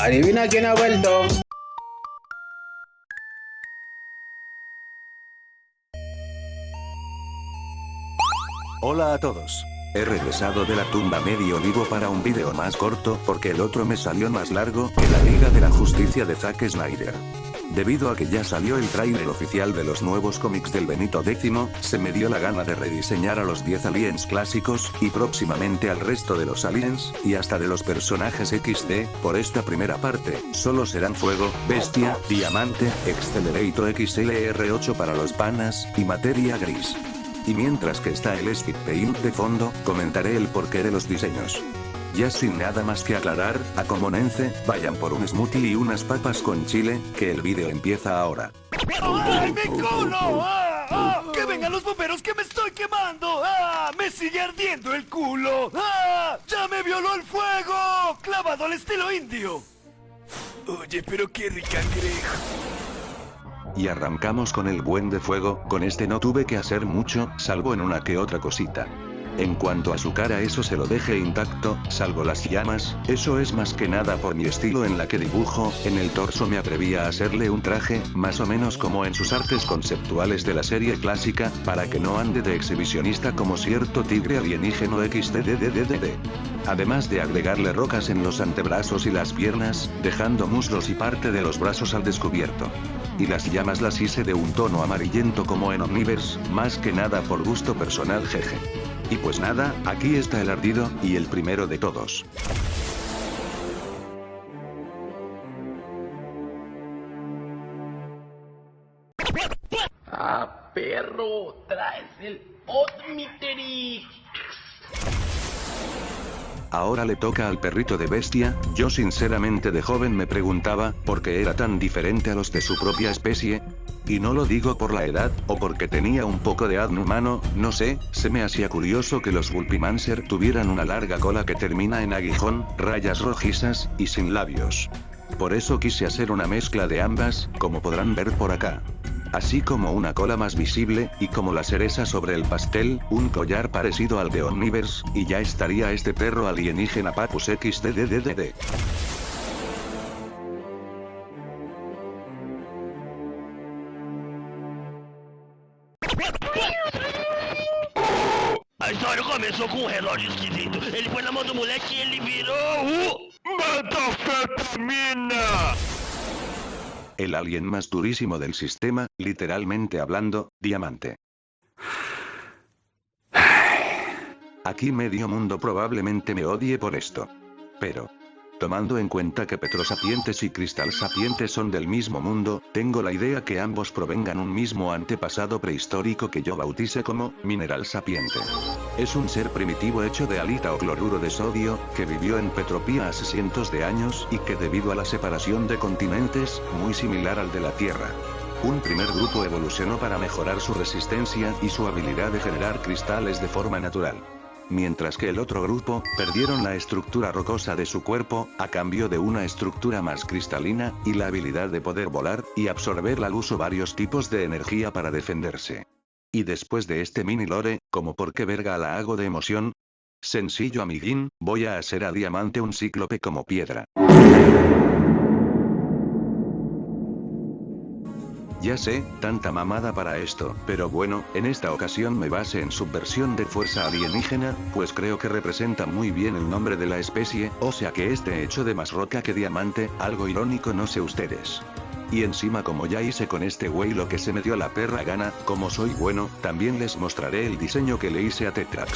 Adivina quién ha vuelto. Hola a todos. He regresado de la tumba medio vivo para un vídeo más corto porque el otro me salió más largo que la Liga de la Justicia de Zack Snyder. Debido a que ya salió el tráiler oficial de los nuevos cómics del Benito X, se me dio la gana de rediseñar a los 10 aliens clásicos, y próximamente al resto de los aliens, y hasta de los personajes XD, por esta primera parte, solo serán Fuego, Bestia, Diamante, Accelerator XLR8 para los panas, y Materia Gris. Y mientras que está el Speed Paint de fondo, comentaré el porqué de los diseños. Ya sin nada más que aclarar, acomonense, vayan por un smoothie y unas papas con chile, que el vídeo empieza ahora. ¡Ay, mi culo! ¡Ah, ah! ¡Que vengan los bomberos que me estoy quemando! ¡Ah! ¡Me sigue ardiendo el culo! ¡Ah! ¡Ya me violó el fuego! ¡Clavado al estilo indio! Oye, pero qué rica cangrejo. Y arrancamos con el buen de fuego, con este no tuve que hacer mucho, salvo en una que otra cosita. En cuanto a su cara, eso se lo dejé intacto, salvo las llamas, eso es más que nada por mi estilo en la que dibujo. En el torso me atreví a hacerle un traje, más o menos como en sus artes conceptuales de la serie clásica, para que no ande de exhibicionista como cierto tigre alienígeno XDDDDD. Además de agregarle rocas en los antebrazos y las piernas, dejando muslos y parte de los brazos al descubierto. Y las llamas las hice de un tono amarillento como en Omniverse, más que nada por gusto personal, jeje. Y pues nada, aquí está el ardido, y el primero de todos. Ah, perro, traes el Omnitrix. Ahora le toca al perrito de Bestia. Yo sinceramente de joven me preguntaba, ¿por qué era tan diferente a los de su propia especie? Y no lo digo por la edad, o porque tenía un poco de ADN humano, no sé, se me hacía curioso que los Vulpimancer tuvieran una larga cola que termina en aguijón, rayas rojizas, y sin labios. Por eso quise hacer una mezcla de ambas, como podrán ver por acá. Así como una cola más visible, y como la cereza sobre el pastel, un collar parecido al de Omniverse, y ya estaría este perro alienígena Papus XDDDD. A história começou com um relógio esquisito. Ele foi na mão do moleque e ele virou metanfetamina! El alien más durísimo del sistema, literalmente hablando, Diamante. Aquí medio mundo probablemente me odie por esto. Pero, tomando en cuenta que Petrosapientes y Cristal Sapientes son del mismo mundo, tengo la idea que ambos provengan un mismo antepasado prehistórico que yo bauticé como Mineral Sapiente. Es un ser primitivo hecho de halita o cloruro de sodio, que vivió en Petropía hace cientos de años y que debido a la separación de continentes, muy similar al de la Tierra. Un primer grupo evolucionó para mejorar su resistencia y su habilidad de generar cristales de forma natural. Mientras que el otro grupo, perdieron la estructura rocosa de su cuerpo, a cambio de una estructura más cristalina, y la habilidad de poder volar, y absorber la luz o varios tipos de energía para defenderse. Y después de este mini lore, como por qué verga la hago de emoción. Sencillo amiguín, voy a hacer a Diamante un cíclope como piedra. Ya sé, tanta mamada para esto, pero bueno, en esta ocasión me basé en subversión de fuerza alienígena, pues creo que representa muy bien el nombre de la especie, o sea que esté hecho de más roca que diamante, algo irónico no sé ustedes. Y encima como ya hice con este güey lo que se me dio la perra gana, como soy bueno, también les mostraré el diseño que le hice a Tetrax.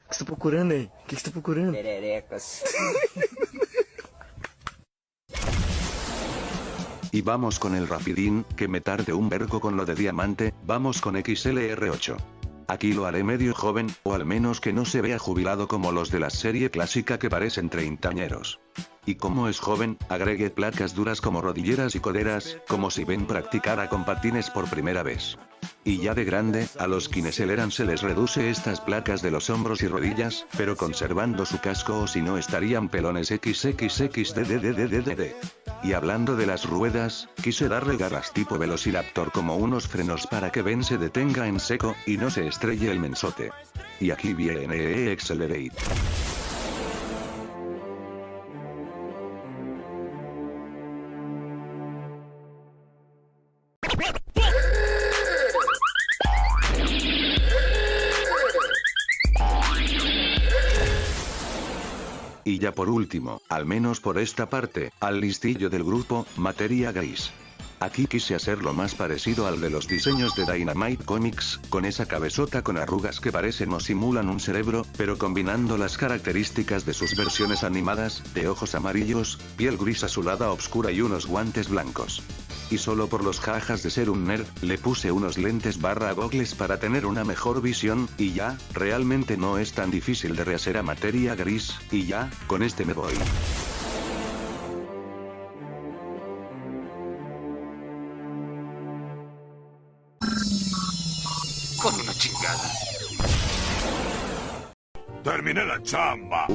O que você tá procurando aí? O que você tá procurando? Pererecas. Y vamos con el rapidín, que me tarde un vergo con lo de Diamante, vamos con XLR8. Aquí lo haré medio joven, o al menos que no se vea jubilado como los de la serie clásica que parecen treintañeros. Y como es joven, agregué placas duras como rodilleras y coderas, como si ven practicara con patines por primera vez. Y ya de grande, a los Kineseleran se les reduce estas placas de los hombros y rodillas, pero conservando su casco o si no estarían pelones XXXDDDDDD. Y hablando de las ruedas, quise darle garras tipo Velociraptor como unos frenos para que Ben se detenga en seco, y no se estrelle el mensote. Y aquí viene Accelerate. Y ya por último, al menos por esta parte, al listillo del grupo, Materia Gris. Aquí quise hacer lo más parecido al de los diseños de Dynamite Comics, con esa cabezota con arrugas que parecen o simulan un cerebro, pero combinando las características de sus versiones animadas, de ojos amarillos, piel gris azulada oscura y unos guantes blancos. Y solo por los jajas de ser un nerd, le puse unos lentes barra gogles para tener una mejor visión, y ya, realmente no es tan difícil de rehacer a Materia Gris, y ya, con este me voy. Con una chingada. ¡Terminé la chamba!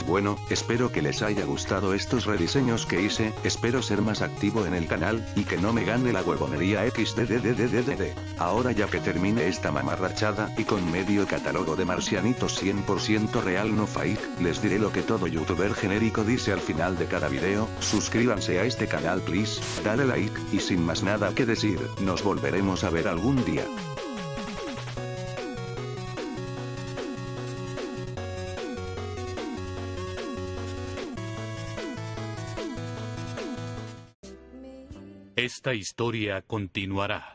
Bueno, espero que les haya gustado estos rediseños que hice, espero ser más activo en el canal, y que no me gane la huevonería XDDDDDD. Ahora ya que termine esta mamarrachada, y con medio catálogo de marcianitos 100% real no fake, les diré lo que todo youtuber genérico dice al final de cada video: suscríbanse a este canal please, dale like, y sin más nada que decir, nos volveremos a ver algún día. Esta historia continuará.